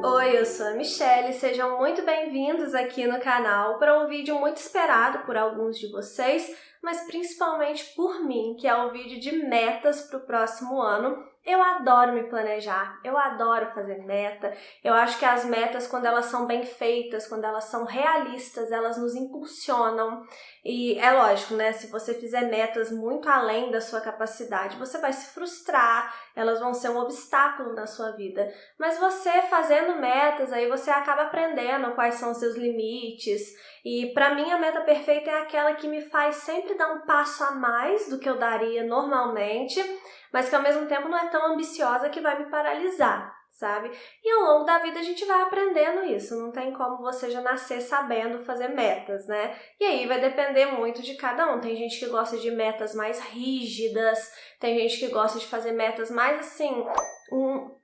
Oi, eu sou a Michelle, sejam muito bem-vindos aqui no canal para um vídeo muito esperado por alguns de vocês, mas principalmente por mim, que é um vídeo de metas para o próximo ano. Eu adoro me planejar, eu adoro fazer meta, eu acho que as metas, quando elas são bem feitas, quando elas são realistas, elas nos impulsionam. E é lógico, né? Se você fizer metas muito além da sua capacidade, você vai se frustrar, elas vão ser um obstáculo na sua vida. Mas você fazendo metas, aí você acaba aprendendo quais são os seus limites. E para mim a meta perfeita é aquela que me faz sempre dar um passo a mais do que eu daria normalmente, mas que ao mesmo tempo não é tão ambiciosa que vai me paralisar, sabe? E ao longo da vida a gente vai aprendendo isso, não tem como você já nascer sabendo fazer metas, né? E aí vai depender muito de cada um. Tem gente que gosta de metas mais rígidas, tem gente que gosta de fazer metas mais assim,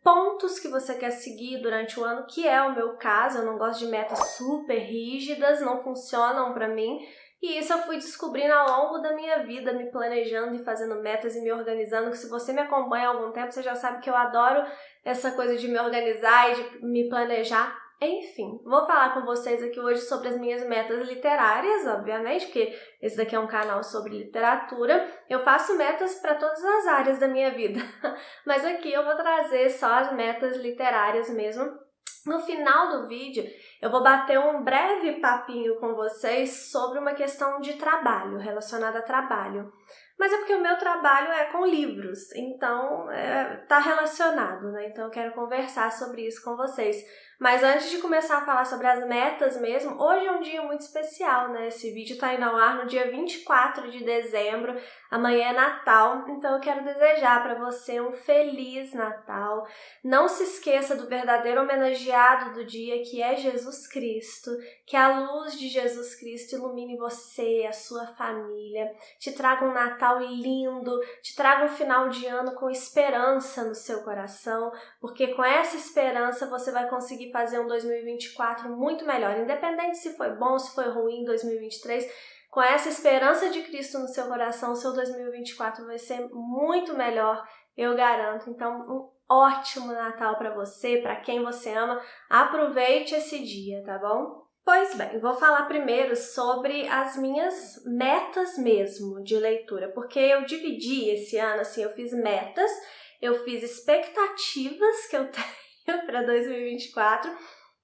pontos que você quer seguir durante o ano, que é o meu caso. Eu não gosto de metas super rígidas, não funcionam pra mim. E isso eu fui descobrindo ao longo da minha vida, me planejando e fazendo metas e me organizando, que se você me acompanha há algum tempo, você já sabe que eu adoro essa coisa de me organizar e de me planejar. Enfim, vou falar com vocês aqui hoje sobre as minhas metas literárias, obviamente, porque esse daqui é um canal sobre literatura. Eu faço metas para todas as áreas da minha vida, mas aqui eu vou trazer só as metas literárias mesmo. No final do vídeo, eu vou bater um breve papinho com vocês sobre uma questão de trabalho, relacionada a trabalho. Mas é porque o meu trabalho é com livros, então tá relacionado, né? Então eu quero conversar sobre isso com vocês. Mas antes de começar a falar sobre as metas mesmo, hoje é um dia muito especial, né? Esse vídeo tá indo ao ar no dia 24 de dezembro, amanhã é Natal, então eu quero desejar para você um Feliz Natal. Não se esqueça do verdadeiro homenageado do dia, que é Jesus Cristo, que a luz de Jesus Cristo ilumine você, a sua família, te traga um Natal lindo, te traga um final de ano com esperança no seu coração, porque com essa esperança você vai conseguir fazer um 2024 muito melhor, independente se foi bom, se foi ruim em 2023, com essa esperança de Cristo no seu coração, o seu 2024 vai ser muito melhor, eu garanto. Então, um ótimo Natal para você, para quem você ama, aproveite esse dia, tá bom? Pois bem, vou falar primeiro sobre as minhas metas mesmo de leitura, porque eu dividi esse ano, assim, eu fiz metas, eu fiz expectativas que eu tenho para 2024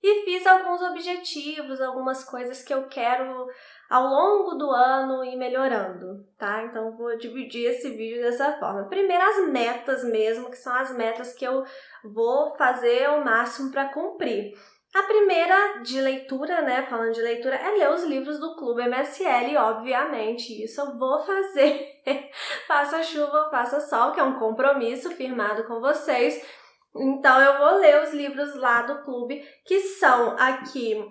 e fiz alguns objetivos, algumas coisas que eu quero ao longo do ano ir melhorando, tá? Então vou dividir esse vídeo dessa forma. Primeiro as metas mesmo, que são as metas que eu vou fazer o máximo para cumprir. A primeira de leitura, né, falando de leitura, é ler os livros do Clube MSL, obviamente, isso eu vou fazer, faça chuva, faça sol, que é um compromisso firmado com vocês. Então eu vou ler os livros lá do clube, que são aqui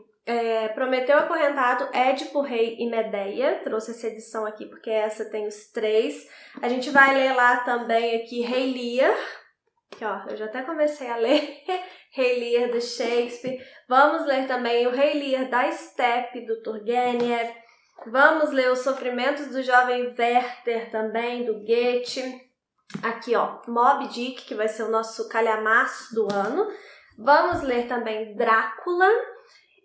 Prometeu Acorrentado, Édipo, Rei e Medeia. Trouxe essa edição aqui porque essa tem os três. A gente vai ler lá também aqui Rei Lear, que ó, eu já até comecei a ler Rei Lear do Shakespeare. Vamos ler também o Rei Lear da Steppe, do Turgenev. Vamos ler Os Sofrimentos do Jovem Werther também, do Goethe. Aqui, ó, Moby Dick, que vai ser o nosso calhamaço do ano. Vamos ler também Drácula.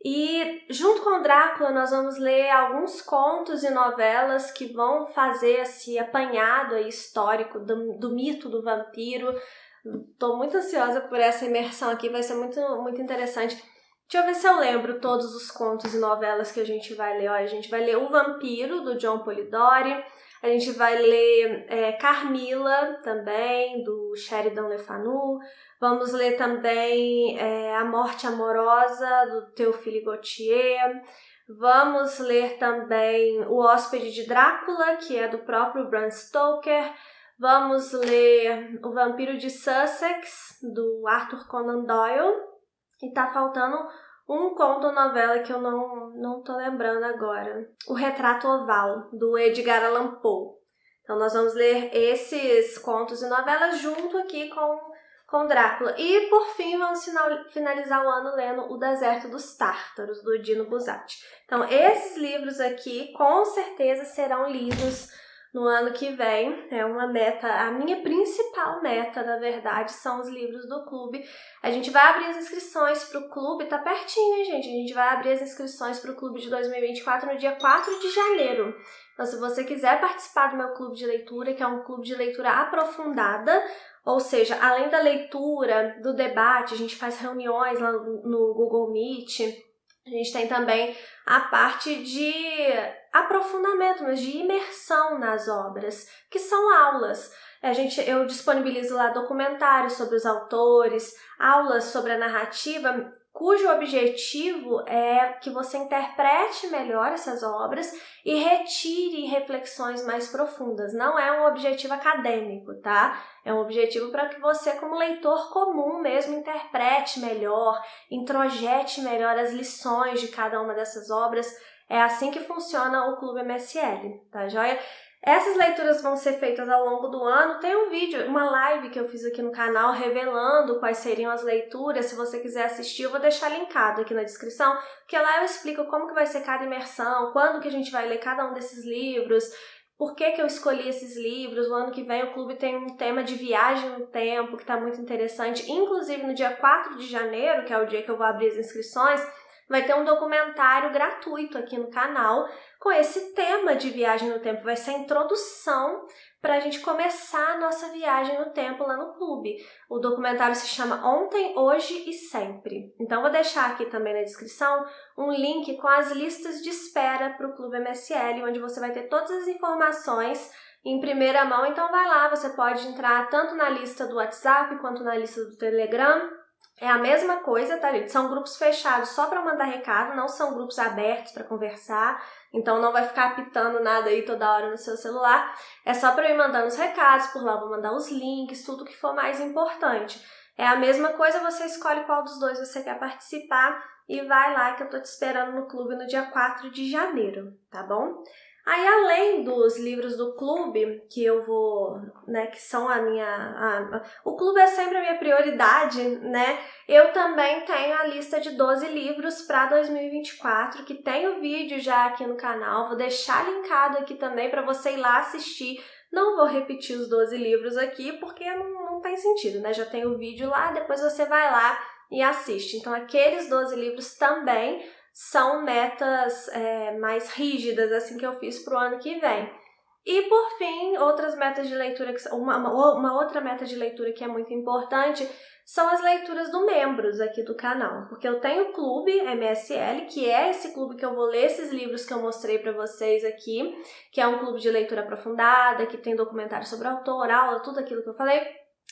E junto com Drácula nós vamos ler alguns contos e novelas que vão fazer esse apanhado aí histórico do mito do vampiro. Tô muito ansiosa por essa imersão aqui, vai ser muito, muito interessante. Deixa eu ver se eu lembro todos os contos e novelas que a gente vai ler. Ó, a gente vai ler O Vampiro, do John Polidori. A gente vai ler Carmila, também, do Sheridan Le Fanu. Vamos ler também A Morte Amorosa, do Théophile Gautier. Vamos ler também O Hóspede de Drácula, que é do próprio Bram Stoker. Vamos ler O Vampiro de Sussex, do Arthur Conan Doyle. E tá faltando um conto ou novela que eu não tô lembrando agora. O Retrato Oval, do Edgar Allan Poe. Então nós vamos ler esses contos e novelas junto aqui com Drácula. E por fim vamos finalizar o ano lendo O Deserto dos Tártaros, do Dino Buzzati. Então esses livros aqui com certeza serão lidos no ano que vem. É uma meta, a minha principal meta, na verdade, são os livros do clube. A gente vai abrir as inscrições para o clube, tá pertinho, hein, gente? A gente vai abrir as inscrições para o clube de 2024 no dia 4 de janeiro. Então, se você quiser participar do meu clube de leitura, que é um clube de leitura aprofundada, ou seja, além da leitura, do debate, a gente faz reuniões lá no Google Meet, a gente tem também a parte de aprofundamento, mas de imersão nas obras, que são aulas. Eu disponibilizo lá documentários sobre os autores, aulas sobre a narrativa, cujo objetivo é que você interprete melhor essas obras e retire reflexões mais profundas. Não é um objetivo acadêmico, tá? É um objetivo para que você, como leitor comum mesmo, interprete melhor, introjete melhor as lições de cada uma dessas obras. É assim que funciona o Clube MSL, tá joia? Essas leituras vão ser feitas ao longo do ano. Tem um vídeo, uma live que eu fiz aqui no canal revelando quais seriam as leituras. Se você quiser assistir, eu vou deixar linkado aqui na descrição, porque lá eu explico como que vai ser cada imersão, quando que a gente vai ler cada um desses livros, por que que eu escolhi esses livros. O ano que vem o clube tem um tema de viagem no tempo que está muito interessante. Inclusive no dia 4 de janeiro, que é o dia que eu vou abrir as inscrições, vai ter um documentário gratuito aqui no canal com esse tema de viagem no tempo. Vai ser a introdução para a gente começar a nossa viagem no tempo lá no clube. O documentário se chama Ontem, Hoje e Sempre. Então, vou deixar aqui também na descrição um link com as listas de espera para o Clube MSL, onde você vai ter todas as informações em primeira mão. Então, vai lá, você pode entrar tanto na lista do WhatsApp quanto na lista do Telegram. É a mesma coisa, tá, gente? São grupos fechados só para mandar recado, não são grupos abertos para conversar, então não vai ficar apitando nada aí toda hora no seu celular. É só para eu ir mandando os recados, por lá eu vou mandar os links, tudo que for mais importante. É a mesma coisa, você escolhe qual dos dois você quer participar e vai lá que eu tô te esperando no clube no dia 4 de janeiro, tá bom? Aí, além dos livros do clube, que eu vou, né, que são o clube é sempre a minha prioridade, né? Eu também tenho a lista de 12 livros para 2024, que tem o vídeo já aqui no canal. Vou deixar linkado aqui também para você ir lá assistir. Não vou repetir os 12 livros aqui, porque não tem sentido, né? Já tem o vídeo lá, depois você vai lá e assiste. Então, aqueles 12 livros também são metas mais rígidas, assim, que eu fiz para o ano que vem. E, por fim, outras metas de leitura, uma outra meta de leitura que é muito importante são as leituras do membros aqui do canal. Porque eu tenho o Clube MSL, que é esse clube que eu vou ler esses livros que eu mostrei para vocês aqui, que é um clube de leitura aprofundada, que tem documentário sobre autor, aula, tudo aquilo que eu falei.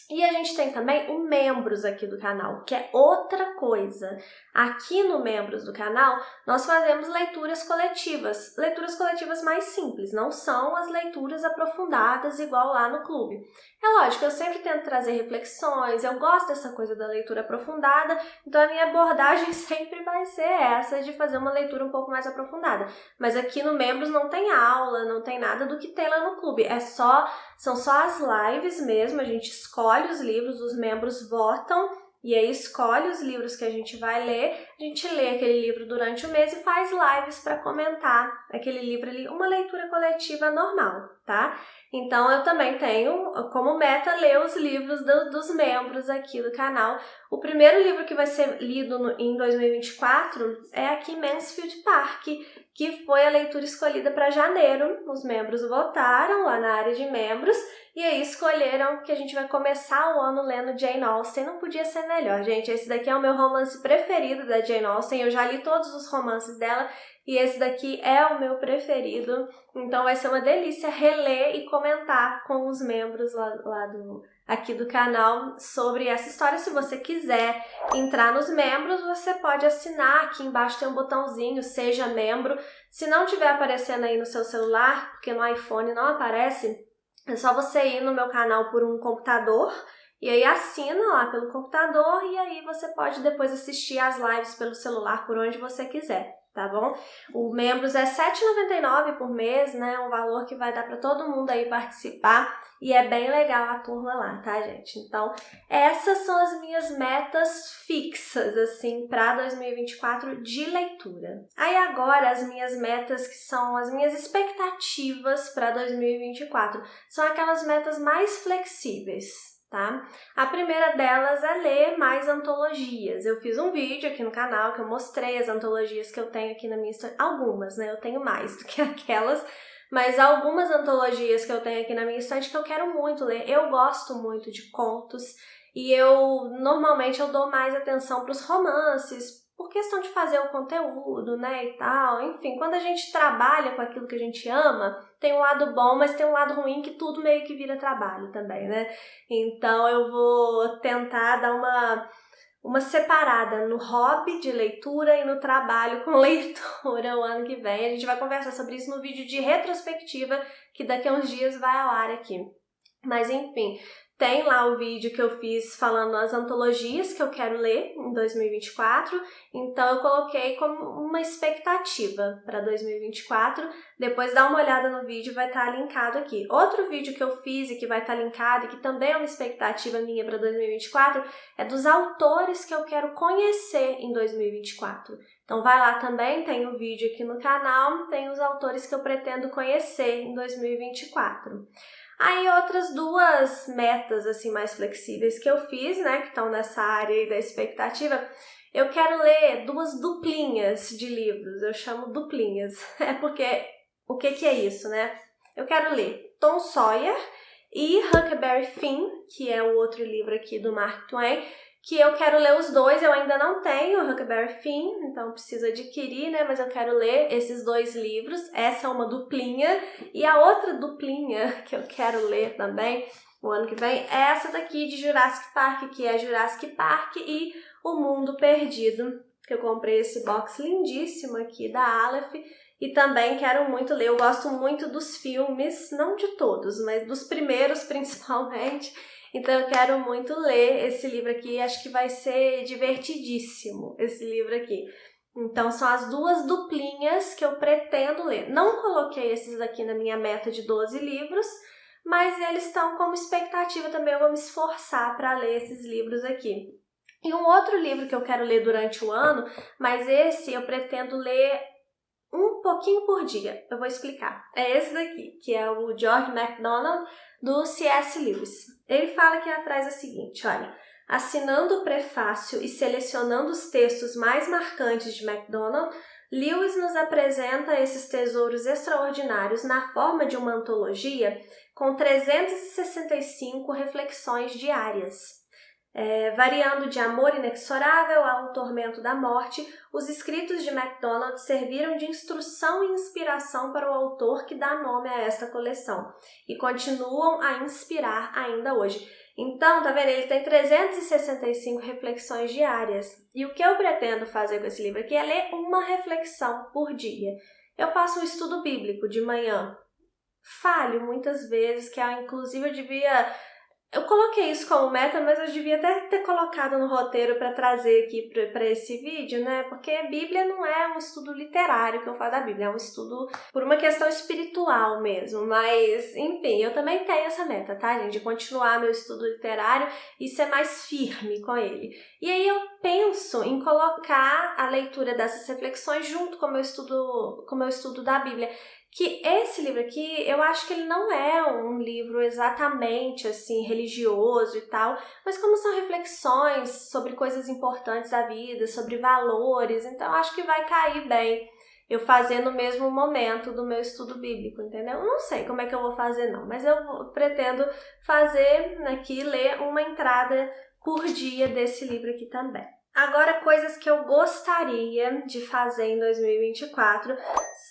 E a gente tem também o Membros aqui do canal, que é outra coisa. Aqui no Membros do canal, nós fazemos leituras coletivas mais simples, não são as leituras aprofundadas igual lá no clube. É lógico, eu sempre tento trazer reflexões, eu gosto dessa coisa da leitura aprofundada, então a minha abordagem sempre vai ser essa, de fazer uma leitura um pouco mais aprofundada. Mas aqui no Membros não tem aula, não tem nada do que tem lá no clube, são só as lives mesmo, a gente escolhe os livros, os membros votam e aí escolhe os livros que a gente vai ler, a gente lê aquele livro durante o mês e faz lives para comentar aquele livro ali, uma leitura coletiva normal, tá? Então eu também tenho como meta ler os livros dos membros aqui do canal. O primeiro livro que vai ser lido em 2024 é aqui Mansfield Park, que foi a leitura escolhida para janeiro. Os membros votaram lá na área de membros e aí escolheram que a gente vai começar o ano lendo Jane Austen. Não podia ser melhor, gente. Esse daqui é o meu romance preferido da Jane Austen. Eu já li todos os romances dela e esse daqui é o meu preferido. Então vai ser uma delícia reler e comentar com os membros aqui do canal sobre essa história. Se você quiser entrar nos membros, você pode assinar. Aqui embaixo tem um botãozinho, seja membro. Se não estiver aparecendo aí no seu celular, porque no iPhone não aparece, é só você ir no meu canal por um computador e aí assina lá pelo computador e aí você pode depois assistir as lives pelo celular por onde você quiser, tá bom? O membros é R$ 7,99 por mês, né? Um valor que vai dar para todo mundo aí participar e é bem legal a turma lá, tá, gente? Então, essas são as minhas metas fixas, assim, para 2024 de leitura. Aí agora, as minhas metas que são as minhas expectativas para 2024, são aquelas metas mais flexíveis. Tá? A primeira delas é ler mais antologias. Eu fiz um vídeo aqui no canal que eu mostrei as antologias que eu tenho aqui na minha história. Algumas, né? Eu tenho mais do que aquelas, mas algumas antologias que eu tenho aqui na minha estante que eu quero muito ler. Eu gosto muito de contos e normalmente eu dou mais atenção para os romances, por questão de fazer o conteúdo, né, e tal. Enfim, quando a gente trabalha com aquilo que a gente ama, tem um lado bom, mas tem um lado ruim que tudo meio que vira trabalho também, né? Então eu vou tentar dar uma separada no hobby de leitura e no trabalho com leitura o ano que vem. A gente vai conversar sobre isso no vídeo de retrospectiva que daqui a uns dias vai ao ar aqui. Mas enfim, tem lá o vídeo que eu fiz falando as antologias que eu quero ler em 2024, então eu coloquei como uma expectativa para 2024, depois dá uma olhada no vídeo, vai estar linkado aqui. Outro vídeo que eu fiz e que vai estar linkado e que também é uma expectativa minha para 2024 é dos autores que eu quero conhecer em 2024. Então vai lá também, tem o vídeo aqui no canal, tem os autores que eu pretendo conhecer em 2024. Aí outras duas metas assim mais flexíveis que eu fiz, né, que estão nessa área aí da expectativa, eu quero ler 2 duplinhas de livros, eu chamo duplinhas, é porque o que é isso, né? Eu quero ler Tom Sawyer e Huckleberry Finn, que é o outro livro aqui do Mark Twain, que eu quero ler os dois, eu ainda não tenho o Huckleberry Finn, então preciso adquirir, né? Mas eu quero ler esses 2 livros, essa é uma duplinha, e a outra duplinha que eu quero ler também o ano que vem é essa daqui de Jurassic Park, que é Jurassic Park e O Mundo Perdido, que eu comprei esse box lindíssimo aqui da Aleph, e também quero muito ler, eu gosto muito dos filmes, não de todos, mas dos primeiros principalmente. Então eu quero muito ler esse livro aqui, acho que vai ser divertidíssimo esse livro aqui. Então são as 2 duplinhas que eu pretendo ler. Não coloquei esses aqui na minha meta de 12 livros, mas eles estão como expectativa também, eu vou me esforçar para ler esses livros aqui. E um outro livro que eu quero ler durante o ano, mas esse eu pretendo ler um pouquinho por dia, eu vou explicar. É esse daqui, que é o George MacDonald, do C.S. Lewis. Ele fala aqui atrás o seguinte, olha, assinando o prefácio e selecionando os textos mais marcantes de MacDonald, Lewis nos apresenta esses tesouros extraordinários na forma de uma antologia com 365 reflexões diárias. Variando de amor inexorável ao tormento da morte, os escritos de MacDonald serviram de instrução e inspiração para o autor que dá nome a esta coleção e continuam a inspirar ainda hoje. Então, tá vendo? Ele tem 365 reflexões diárias. E o que eu pretendo fazer com esse livro aqui é ler uma reflexão por dia. Eu faço um estudo bíblico de manhã. Falho muitas vezes, que inclusive eu coloquei isso como meta, mas eu devia até ter colocado no roteiro para trazer aqui para esse vídeo, né? Porque a Bíblia não é um estudo literário que eu faço da Bíblia, é um estudo por uma questão espiritual mesmo. Mas, enfim, eu também tenho essa meta, tá, gente? De continuar meu estudo literário e ser mais firme com ele. E aí eu penso em colocar a leitura dessas reflexões junto com o meu estudo da Bíblia. Que esse livro aqui, eu acho que ele não é um livro exatamente assim religioso e tal, mas como são reflexões sobre coisas importantes da vida, sobre valores, então eu acho que vai cair bem eu fazer no mesmo momento do meu estudo bíblico, entendeu? Eu não sei como é que eu vou fazer não, mas eu pretendo fazer aqui, ler uma entrada por dia desse livro aqui também. Agora, coisas que eu gostaria de fazer em 2024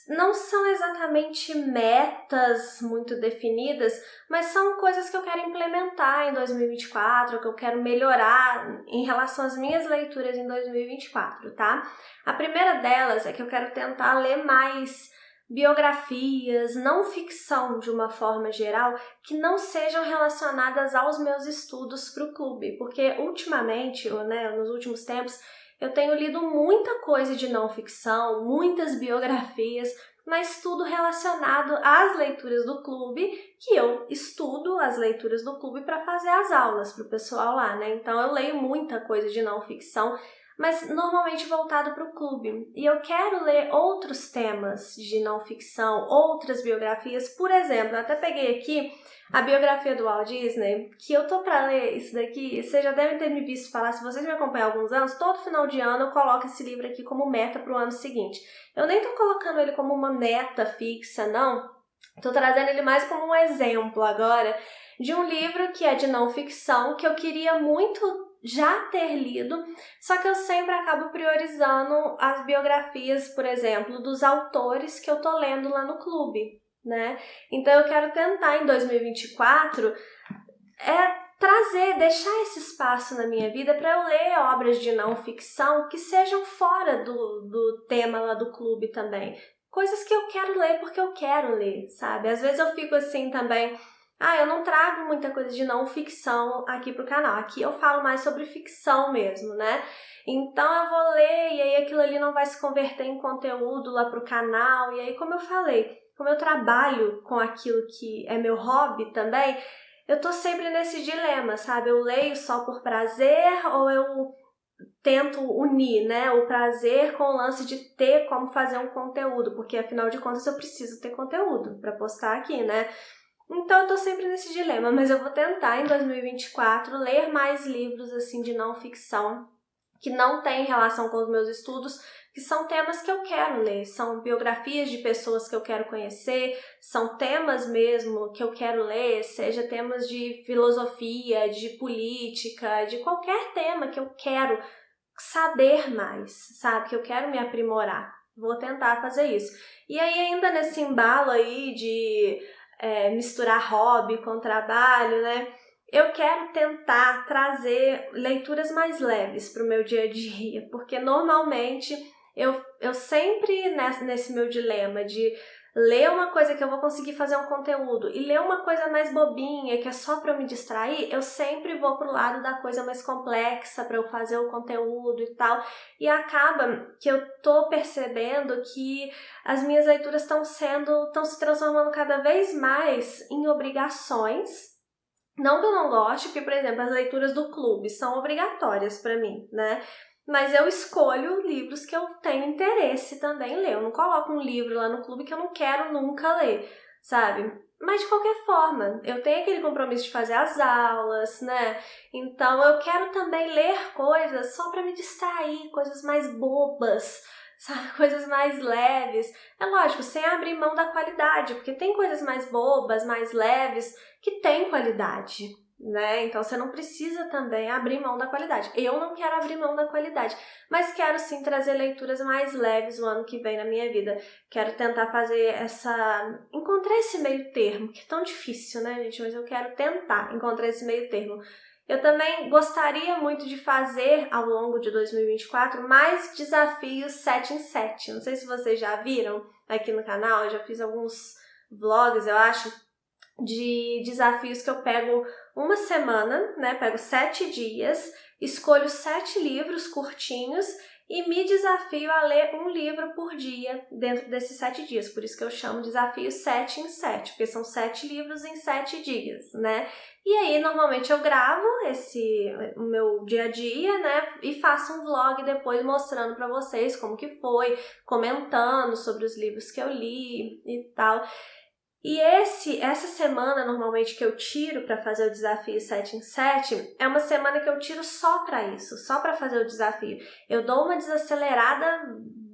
não são exatamente metas muito definidas, mas são coisas que eu quero implementar em 2024, que eu quero melhorar em relação às minhas leituras em 2024, tá? A primeira delas é que eu quero tentar ler mais biografias, não ficção de uma forma geral, que não sejam relacionadas aos meus estudos para o clube, porque ultimamente, né, nos últimos tempos, Eu tenho lido muita coisa de não ficção, muitas biografias, mas tudo relacionado às leituras do clube, que eu estudo as leituras do clube para fazer as aulas para o pessoal lá, né? Então eu leio muita coisa de não ficção, mas normalmente voltado para o clube. E eu quero ler outros temas de não ficção, outras biografias. Por exemplo, eu até peguei aqui a biografia do Walt Disney, que eu tô para ler isso daqui. Vocês já devem ter me visto falar, se vocês me acompanham há alguns anos, todo final de ano eu coloco esse livro aqui como meta para o ano seguinte. Eu nem tô colocando ele como uma meta fixa, não. Tô trazendo ele mais como um exemplo agora de um livro que é de não ficção, que eu queria muito já ter lido, só que eu sempre acabo priorizando as biografias, por exemplo, dos autores que eu tô lendo lá no clube, né? Então eu quero tentar em 2024 deixar esse espaço na minha vida para eu ler obras de não ficção que sejam fora do tema lá do clube também. Coisas que eu quero ler porque eu quero ler, sabe? Às vezes eu fico assim também, eu não trago muita coisa de não ficção aqui pro canal. Aqui eu falo mais sobre ficção mesmo, né? Então eu vou ler e aí aquilo ali não vai se converter em conteúdo lá pro canal. E aí, como eu falei, como eu trabalho com aquilo que é meu hobby também, eu tô sempre nesse dilema, sabe? Eu leio só por prazer ou eu tento unir, né, o prazer com o lance de ter como fazer um conteúdo, porque afinal de contas eu preciso ter conteúdo para postar aqui, né? Então eu tô sempre nesse dilema, mas eu vou tentar em 2024 ler mais livros assim de não ficção que não têm relação com os meus estudos, que são temas que eu quero ler, são biografias de pessoas que eu quero conhecer, são temas mesmo que eu quero ler, seja temas de filosofia, de política, de qualquer tema que eu quero saber mais, sabe? Que eu quero me aprimorar. Vou tentar fazer isso. E aí ainda nesse embalo aí de misturar hobby com trabalho, né? Eu quero tentar trazer leituras mais leves para o meu dia a dia, porque normalmente eu sempre nesse meu dilema de ler uma coisa que eu vou conseguir fazer um conteúdo e ler uma coisa mais bobinha, que é só para eu me distrair, eu sempre vou pro lado da coisa mais complexa para eu fazer o conteúdo e tal. E acaba que eu tô percebendo que as minhas leituras estão se transformando cada vez mais em obrigações. Não que eu não goste, porque, por exemplo, as leituras do clube são obrigatórias para mim, né? Mas eu escolho livros que eu tenho interesse também em ler. Eu não coloco um livro lá no clube que eu não quero nunca ler, sabe? Mas de qualquer forma, eu tenho aquele compromisso de fazer as aulas, né? Então eu quero também ler coisas só para me distrair, coisas mais bobas, sabe? Coisas mais leves. É lógico, sem abrir mão da qualidade, porque tem coisas mais bobas, mais leves, que têm qualidade, né? Então você não precisa também abrir mão da qualidade. Eu não quero abrir mão da qualidade, mas quero sim trazer leituras mais leves o ano que vem na minha vida. Quero tentar fazer encontrar esse meio termo, que é tão difícil, né, gente? Mas eu quero tentar encontrar esse meio termo. Eu também gostaria muito de fazer, ao longo de 2024, mais desafios 7 em 7. Não sei se vocês já viram aqui no canal, eu já fiz alguns vlogs, eu acho, de desafios que eu pego uma semana, né? Pego 7 dias, escolho 7 livros curtinhos e me desafio a ler um livro por dia dentro desses 7 dias. Por isso que eu chamo desafio 7 em 7, porque são 7 livros em 7 dias, né? E aí, normalmente eu gravo o meu dia a dia, né? E faço um vlog depois mostrando pra vocês como que foi, comentando sobre os livros que eu li e tal. E essa semana, normalmente, que eu tiro para fazer o desafio 7 em 7, é uma semana que eu tiro só para isso, só para fazer o desafio. Eu dou uma desacelerada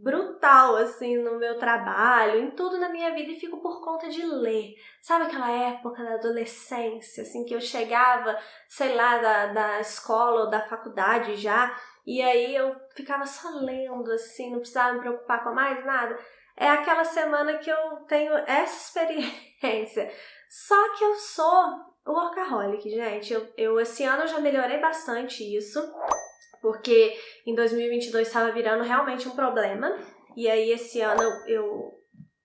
brutal, assim, no meu trabalho, em tudo na minha vida, e fico por conta de ler. Sabe aquela época da adolescência, assim, que eu chegava, sei lá, da escola ou da faculdade já, e aí eu ficava só lendo, assim, não precisava me preocupar com mais nada? É aquela semana que eu tenho essa experiência. Só que eu sou workaholic, gente. Esse ano eu já melhorei bastante isso, porque em 2022 estava virando realmente um problema. E aí esse ano eu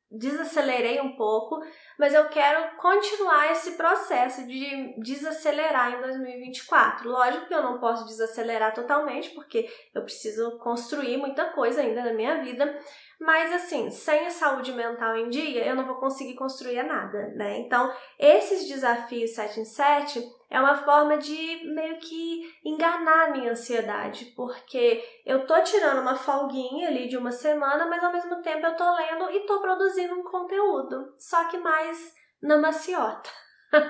desacelerei um pouco, mas eu quero continuar esse processo de desacelerar em 2024. Lógico que eu não posso desacelerar totalmente, porque eu preciso construir muita coisa ainda na minha vida, mas assim, sem a saúde mental em dia, eu não vou conseguir construir nada, né? Então, esses desafios 7 em 7 é uma forma de meio que enganar a minha ansiedade, porque eu tô tirando uma folguinha ali de uma semana, mas ao mesmo tempo eu tô lendo e tô produzindo um conteúdo, só que mais na maciota,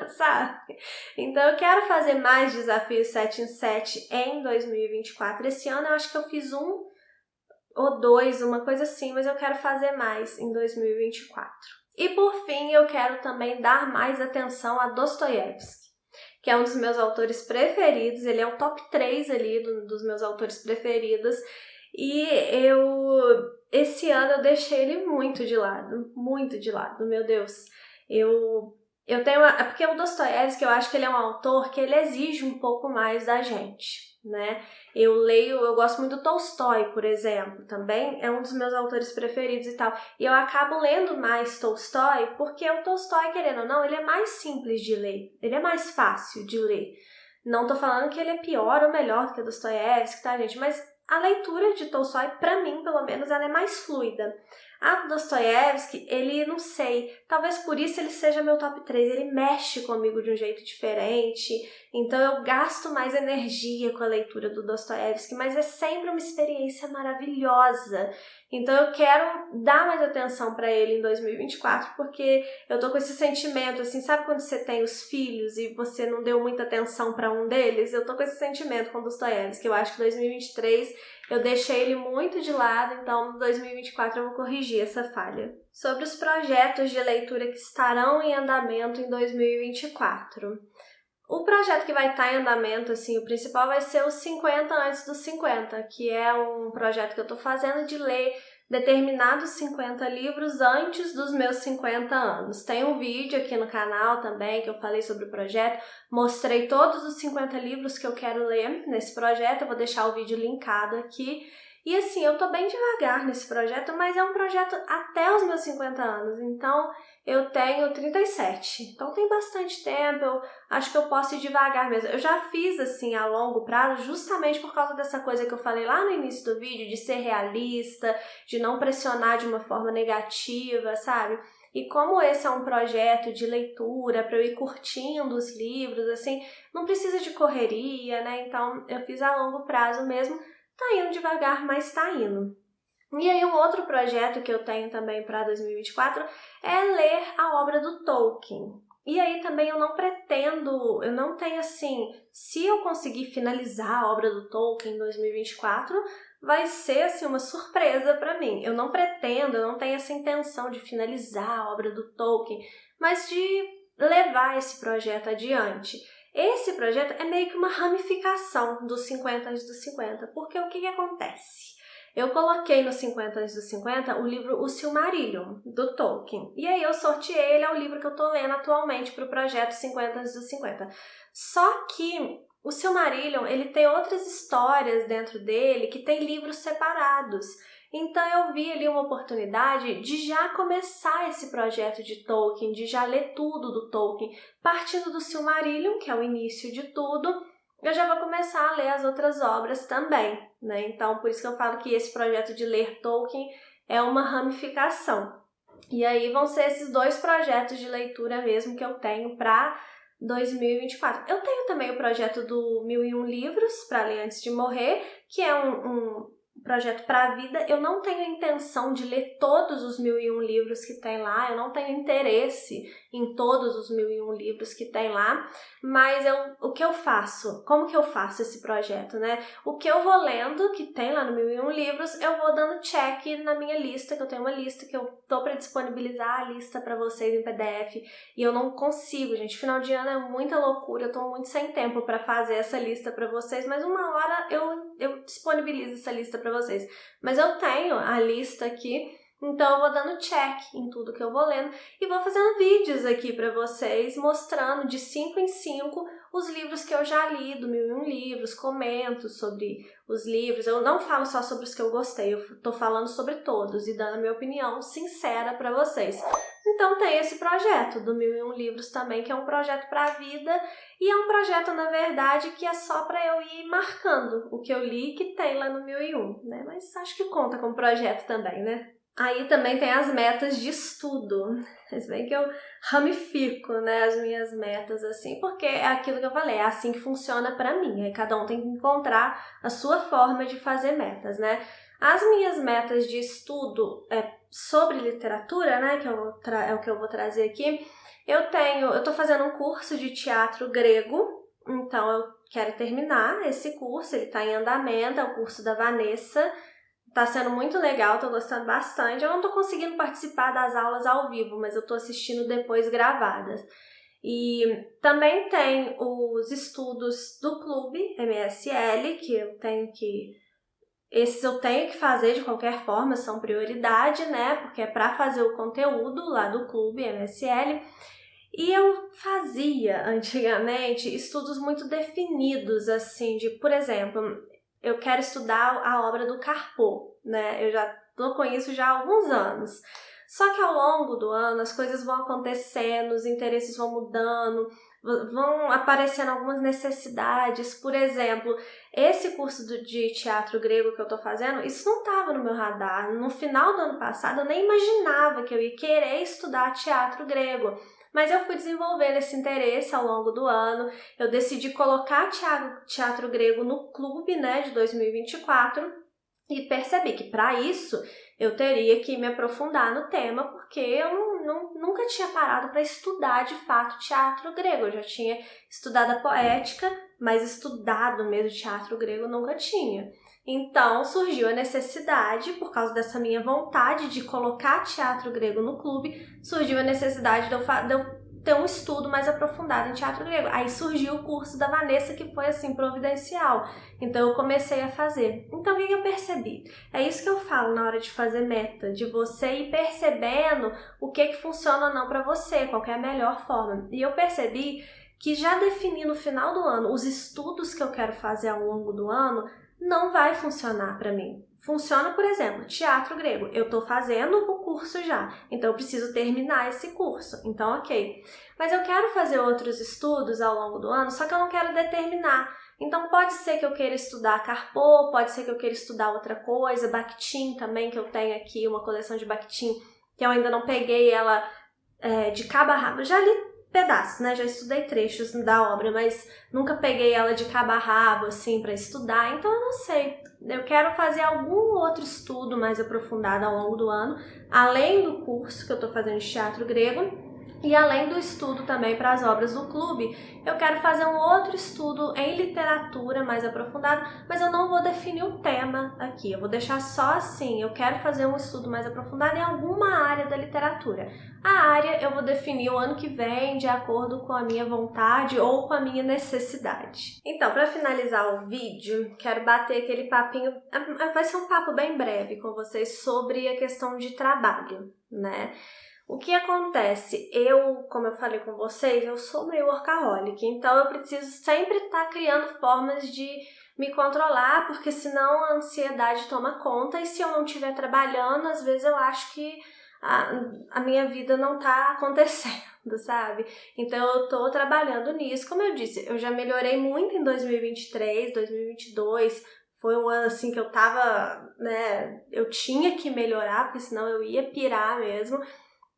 sabe? Então eu quero fazer mais desafios 7 em 7 em 2024. Esse ano eu acho que eu fiz um ou dois, uma coisa assim, mas eu quero fazer mais em 2024. E por fim, eu quero também dar mais atenção a Dostoiévski, que é um dos meus autores preferidos, ele é o top 3 ali dos meus autores preferidos, e esse ano eu deixei ele muito de lado, meu Deus. Eu tenho porque o Dostoiévski, eu acho que ele é um autor que ele exige um pouco mais da gente, né? Eu gosto muito do Tolstói, por exemplo, também é um dos meus autores preferidos e tal. E eu acabo lendo mais Tolstói porque o Tolstói, querendo ou não, ele é mais simples de ler, ele é mais fácil de ler. Não tô falando que ele é pior ou melhor do que o Dostoiévski, tá, gente? Mas a leitura de Tolstói, pra mim, pelo menos, ela é mais fluida. A do Dostoiévski, ele, não sei, talvez por isso ele seja meu top 3, ele mexe comigo de um jeito diferente, então eu gasto mais energia com a leitura do Dostoiévski, mas é sempre uma experiência maravilhosa. Então eu quero dar mais atenção para ele em 2024, porque eu tô com esse sentimento, assim, sabe quando você tem os filhos e você não deu muita atenção para um deles? Eu tô com esse sentimento com o Dostoiévski, eu acho que 2023 eu deixei ele muito de lado, então em 2024 eu vou corrigir essa falha. Sobre os projetos de leitura que estarão em andamento em 2024. O projeto que vai estar em andamento, assim, o principal vai ser os 50 antes dos 50, que é um projeto que eu estou fazendo de ler determinados 50 livros antes dos meus 50 anos. Tem um vídeo aqui no canal também que eu falei sobre o projeto, mostrei todos os 50 livros que eu quero ler nesse projeto, eu vou deixar o vídeo linkado aqui. E assim, eu tô bem devagar nesse projeto, mas é um projeto até os meus 50 anos, então eu tenho 37, então tem bastante tempo, eu acho que eu posso ir devagar mesmo. Eu já fiz assim a longo prazo justamente por causa dessa coisa que eu falei lá no início do vídeo, de ser realista, de não pressionar de uma forma negativa, sabe? E como esse é um projeto de leitura, para eu ir curtindo os livros, assim, não precisa de correria, né? Então eu fiz a longo prazo mesmo. Tá indo devagar, mas tá indo. E aí um outro projeto que eu tenho também para 2024 é ler a obra do Tolkien. E aí também eu não tenho assim, se eu conseguir finalizar a obra do Tolkien em 2024, vai ser assim uma surpresa para mim. Eu não tenho essa intenção de finalizar a obra do Tolkien, mas de levar esse projeto adiante. Esse projeto é meio que uma ramificação dos 50 antes dos 50, porque o que acontece? Eu coloquei no 50 antes dos 50 o livro O Silmarillion, do Tolkien, e aí eu sorteei ele ao livro que eu tô lendo atualmente para o projeto 50 antes dos 50. Só que o Silmarillion, ele tem outras histórias dentro dele que tem livros separados. Então eu vi ali uma oportunidade de já começar esse projeto de Tolkien, de já ler tudo do Tolkien, partindo do Silmarillion, que é o início de tudo, eu já vou começar a ler as outras obras também, né? Então por isso que eu falo que esse projeto de ler Tolkien é uma ramificação. E aí vão ser esses dois projetos de leitura mesmo que eu tenho para 2024. Eu tenho também o projeto do 1001 livros para ler antes de morrer, que é um projeto para a vida. Eu não tenho a intenção de ler todos os 1001 livros que tem lá, eu não tenho interesse em todos os 1001 livros que tem lá, mas o que eu faço? Como que eu faço esse projeto, né? O que eu vou lendo, que tem lá no 1001 livros, eu vou dando check na minha lista, que eu tenho uma lista que eu tô para disponibilizar a lista para vocês em PDF, e eu não consigo, gente. Final de ano é muita loucura, eu tô muito sem tempo para fazer essa lista para vocês, mas uma hora eu disponibilizo essa lista para vocês. Mas eu tenho a lista aqui, então eu vou dando check em tudo que eu vou lendo e vou fazendo vídeos aqui para vocês mostrando de 5 em 5 os livros que eu já li, do 1001 Livros, comento sobre os livros. Eu não falo só sobre os que eu gostei, eu tô falando sobre todos e dando a minha opinião sincera para vocês. Então tem esse projeto do 1001 Livros também, que é um projeto para a vida, e é um projeto, na verdade, que é só para eu ir marcando o que eu li que tem lá no 1001, né? Mas acho que conta como projeto também, né? Aí também tem as metas de estudo. Mas bem que eu ramifico, né, as minhas metas assim, porque é aquilo que eu falei, é assim que funciona pra mim. Aí cada um tem que encontrar a sua forma de fazer metas, né? As minhas metas de estudo sobre literatura, né, que é o que eu vou trazer aqui, eu tô fazendo um curso de teatro grego, então eu quero terminar esse curso, ele tá em andamento, é o curso da Vanessa. Tá sendo muito legal, tô gostando bastante. Eu não tô conseguindo participar das aulas ao vivo, mas eu tô assistindo depois gravadas. E também tem os estudos do clube MSL, que esses eu tenho que fazer de qualquer forma, são prioridade, né? Porque é para fazer o conteúdo lá do clube MSL. E eu fazia antigamente estudos muito definidos, assim, de, por exemplo, eu quero estudar a obra do Carpo, né? Eu já tô com isso já há alguns anos. Só que ao longo do ano as coisas vão acontecendo, os interesses vão mudando, vão aparecendo algumas necessidades. Por exemplo, esse curso de teatro grego que eu tô fazendo, isso não estava no meu radar. No final do ano passado eu nem imaginava que eu ia querer estudar teatro grego. Mas eu fui desenvolvendo esse interesse ao longo do ano, eu decidi colocar teatro grego no clube, né, de 2024 e percebi que para isso eu teria que me aprofundar no tema, porque eu nunca tinha parado para estudar de fato teatro grego. Eu já tinha estudado a poética, mas estudado mesmo teatro grego eu nunca tinha. Então surgiu a necessidade, por causa dessa minha vontade de colocar teatro grego no clube, surgiu a necessidade de eu ter um estudo mais aprofundado em teatro grego. Aí surgiu o curso da Vanessa, que foi assim, providencial. Então eu comecei a fazer. Então o que eu percebi? É isso que eu falo na hora de fazer meta, de você ir percebendo o que funciona ou não para você, qual que é a melhor forma. E eu percebi que já defini no final do ano os estudos que eu quero fazer ao longo do ano, não vai funcionar para mim. Funciona, por exemplo, teatro grego. Eu estou fazendo o curso já, então eu preciso terminar esse curso. Então, ok. Mas eu quero fazer outros estudos ao longo do ano, só que eu não quero determinar. Então, pode ser que eu queira estudar Carpo, pode ser que eu queira estudar outra coisa, Bakhtin também, que eu tenho aqui, uma coleção de Bakhtin, que eu ainda não peguei ela de cabo a rabo. Já li pedaços, né? Já estudei trechos da obra, mas nunca peguei ela de cabo a rabo, assim, para estudar. Então, eu não sei. Eu quero fazer algum outro estudo mais aprofundado ao longo do ano, além do curso que eu tô fazendo de teatro grego, e além do estudo também para as obras do clube, eu quero fazer um outro estudo em literatura mais aprofundado, mas eu não vou definir o tema aqui, eu vou deixar só assim, eu quero fazer um estudo mais aprofundado em alguma área da literatura. A área eu vou definir o ano que vem, de acordo com a minha vontade ou com a minha necessidade. Então, para finalizar o vídeo, quero bater aquele papinho, vai ser um papo bem breve com vocês sobre a questão de trabalho, né? O que acontece? Como eu falei com vocês, eu sou meio workaholic, então eu preciso sempre estar criando formas de me controlar, porque senão a ansiedade toma conta, e se eu não estiver trabalhando, às vezes eu acho que a minha vida não está acontecendo, sabe? Então eu tô trabalhando nisso. Como eu disse, eu já melhorei muito em 2023, 2022, foi um ano assim que eu tava, né, eu tinha que melhorar, porque senão eu ia pirar mesmo.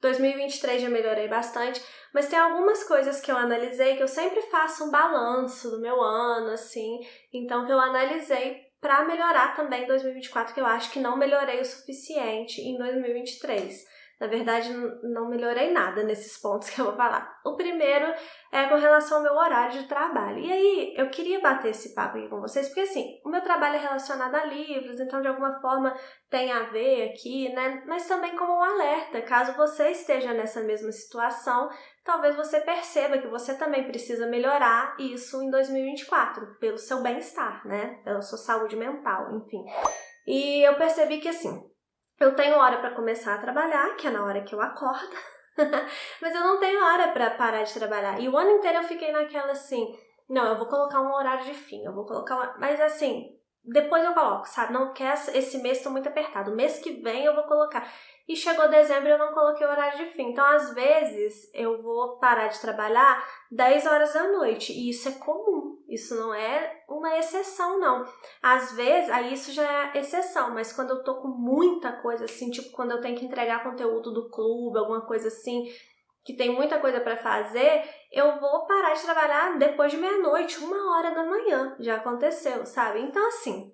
2023 já melhorei bastante, mas tem algumas coisas que eu analisei que eu sempre faço um balanço do meu ano, assim, então que eu analisei para melhorar também em 2024, que eu acho que não melhorei o suficiente em 2023. Na verdade, não melhorei nada nesses pontos que eu vou falar. O primeiro é com relação ao meu horário de trabalho. E aí, eu queria bater esse papo aqui com vocês, porque assim, o meu trabalho é relacionado a livros, então de alguma forma tem a ver aqui, né? Mas também como um alerta, caso você esteja nessa mesma situação, talvez você perceba que você também precisa melhorar isso em 2024, pelo seu bem-estar, né? Pela sua saúde mental, enfim. E eu percebi que assim, eu tenho hora para começar a trabalhar, que é na hora que eu acordo, mas eu não tenho hora para parar de trabalhar. E o ano inteiro eu fiquei naquela assim, não, eu vou colocar um horário de fim, eu vou colocar mas assim, depois eu coloco, sabe? Não quer esse mês, tô muito apertado. O mês que vem eu vou colocar. E chegou dezembro e eu não coloquei o horário de fim. Então, às vezes, eu vou parar de trabalhar 10 horas da noite. E isso é comum. Isso não é uma exceção, não. Às vezes, aí isso já é exceção. Mas quando eu tô com muita coisa assim, tipo quando eu tenho que entregar conteúdo do clube, alguma coisa assim, que tem muita coisa para fazer, eu vou parar de trabalhar depois de meia-noite, 1 hora da manhã. Já aconteceu, sabe? Então, assim,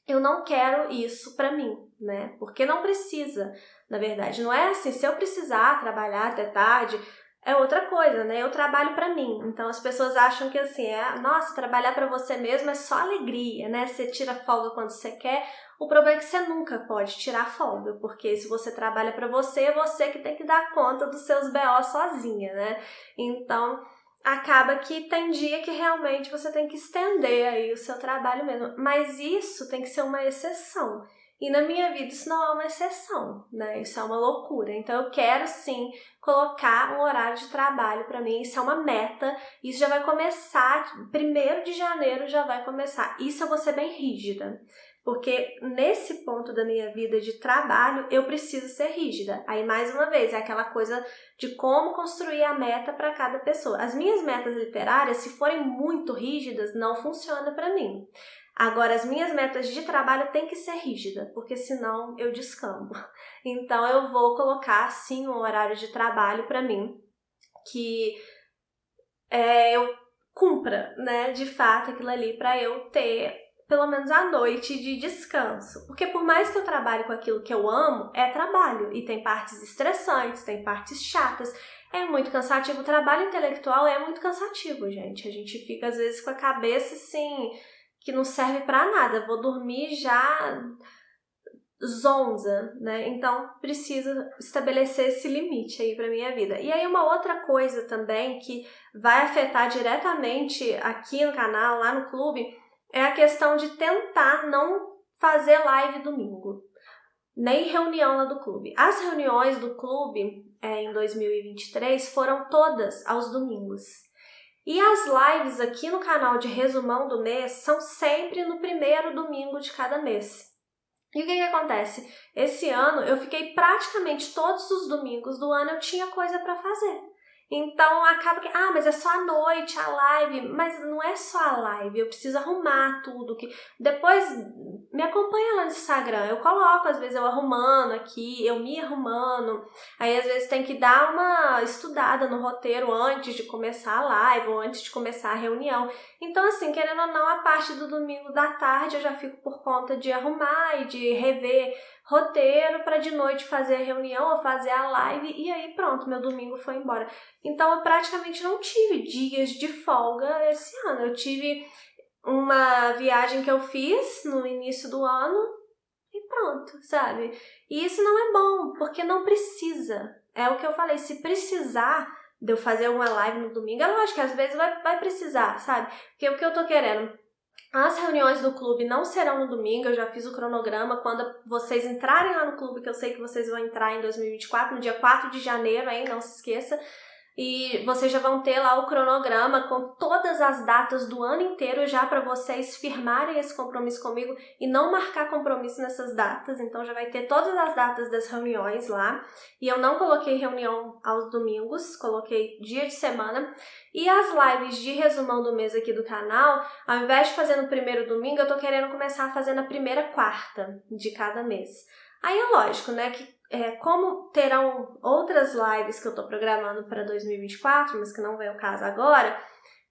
eu não quero isso pra mim, né? Porque não precisa, na verdade. Não é assim, se eu precisar trabalhar até tarde, é outra coisa, né? Eu trabalho pra mim. Então as pessoas acham que assim, nossa, trabalhar pra você mesmo é só alegria, né? Você tira folga quando você quer. O problema é que você nunca pode tirar folga, porque se você trabalha pra você, é você que tem que dar conta dos seus BO sozinha, né? Então, acaba que tem dia que realmente você tem que estender aí o seu trabalho mesmo. Mas isso tem que ser uma exceção. E na minha vida isso não é uma exceção, né? Isso é uma loucura. Então eu quero sim colocar um horário de trabalho para mim. Isso é uma meta. Isso já vai começar, 1º de janeiro já vai começar. Isso eu vou ser bem rígida. Porque nesse ponto da minha vida de trabalho, eu preciso ser rígida. Aí, mais uma vez, é aquela coisa de como construir a meta para cada pessoa. As minhas metas literárias, se forem muito rígidas, não funciona para mim. Agora, as minhas metas de trabalho têm que ser rígida, porque senão eu descambo. Então, eu vou colocar, sim, um horário de trabalho para mim, que eu cumpra, né, de fato, aquilo ali para eu ter pelo menos a noite de descanso. Porque por mais que eu trabalhe com aquilo que eu amo, é trabalho. E tem partes estressantes, tem partes chatas. É muito cansativo. O trabalho intelectual é muito cansativo, gente. A gente fica, às vezes, com a cabeça, assim, que não serve pra nada. Vou dormir já zonza, né? Então, preciso estabelecer esse limite aí pra minha vida. E aí, uma outra coisa também que vai afetar diretamente aqui no canal, lá no clube, é a questão de tentar não fazer live domingo, nem reunião lá do clube. As reuniões do clube em 2023 foram todas aos domingos. E as lives aqui no canal de resumão do mês são sempre no 1º domingo de cada mês. E o que acontece? Esse ano eu fiquei praticamente todos os domingos do ano eu tinha coisa para fazer. Então acaba que, mas é só a noite, a live, mas não é só a live, eu preciso arrumar tudo. Que depois me acompanha lá no Instagram, eu coloco às vezes eu arrumando aqui, eu me arrumando, aí às vezes tem que dar uma estudada no roteiro antes de começar a live ou antes de começar a reunião. Então assim, querendo ou não, a parte do domingo da tarde eu já fico por conta de arrumar e de rever roteiro para de noite fazer a reunião ou fazer a live e aí pronto, meu domingo foi embora. Então eu praticamente não tive dias de folga esse ano. Eu tive uma viagem que eu fiz no início do ano e pronto, sabe? E isso não é bom, porque não precisa. É o que eu falei, se precisar de eu fazer uma live no domingo, é lógico que às vezes vai precisar, sabe? Porque o que eu tô querendo, as reuniões do clube não serão no domingo, eu já fiz o cronograma, quando vocês entrarem lá no clube, que eu sei que vocês vão entrar em 2024, no dia 4 de janeiro, hein? Não se esqueça. E vocês já vão ter lá o cronograma com todas as datas do ano inteiro já para vocês firmarem esse compromisso comigo e não marcar compromisso nessas datas. Então já vai ter todas as datas das reuniões lá. E eu não coloquei reunião aos domingos, coloquei dia de semana. E as lives de resumão do mês aqui do canal, ao invés de fazer no 1º domingo, eu tô querendo começar a fazer na 1ª quarta de cada mês. Aí é lógico, né, que como terão outras lives que eu tô programando para 2024, mas que não vem o caso agora,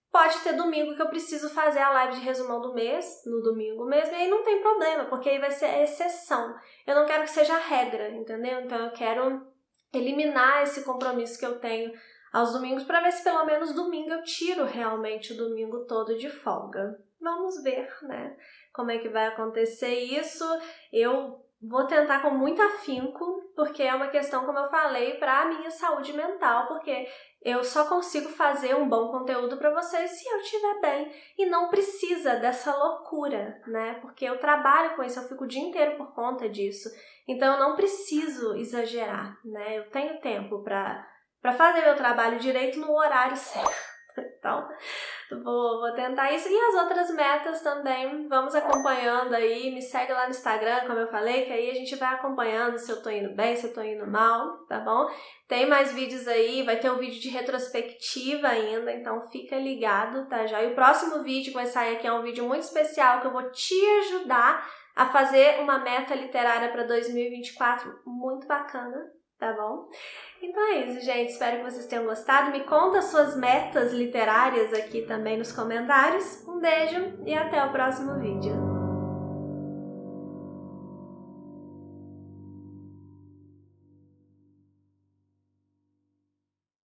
pode ter domingo que eu preciso fazer a live de resumão do mês, no domingo mesmo, e aí não tem problema, porque aí vai ser a exceção. Eu não quero que seja a regra, entendeu? Então eu quero eliminar esse compromisso que eu tenho aos domingos para ver se pelo menos domingo eu tiro realmente o domingo todo de folga. Vamos ver, né, como é que vai acontecer isso. Eu vou tentar com muito afinco, porque é uma questão, como eu falei, para a minha saúde mental, porque eu só consigo fazer um bom conteúdo para vocês se eu estiver bem. E não precisa dessa loucura, né? Porque eu trabalho com isso, eu fico o dia inteiro por conta disso. Então eu não preciso exagerar, né? Eu tenho tempo para fazer meu trabalho direito no horário certo. Então, vou tentar isso. E as outras metas também, vamos acompanhando aí. Me segue lá no Instagram, como eu falei, que aí a gente vai acompanhando se eu tô indo bem, se eu tô indo mal, tá bom? Tem mais vídeos aí, vai ter um vídeo de retrospectiva ainda, então fica ligado, tá já? E o próximo vídeo que vai sair aqui é um vídeo muito especial que eu vou te ajudar a fazer uma meta literária para 2024 muito bacana, tá bom? Então é isso, gente. Espero que vocês tenham gostado. Me conta suas metas literárias aqui também nos comentários. Um beijo e até o próximo vídeo.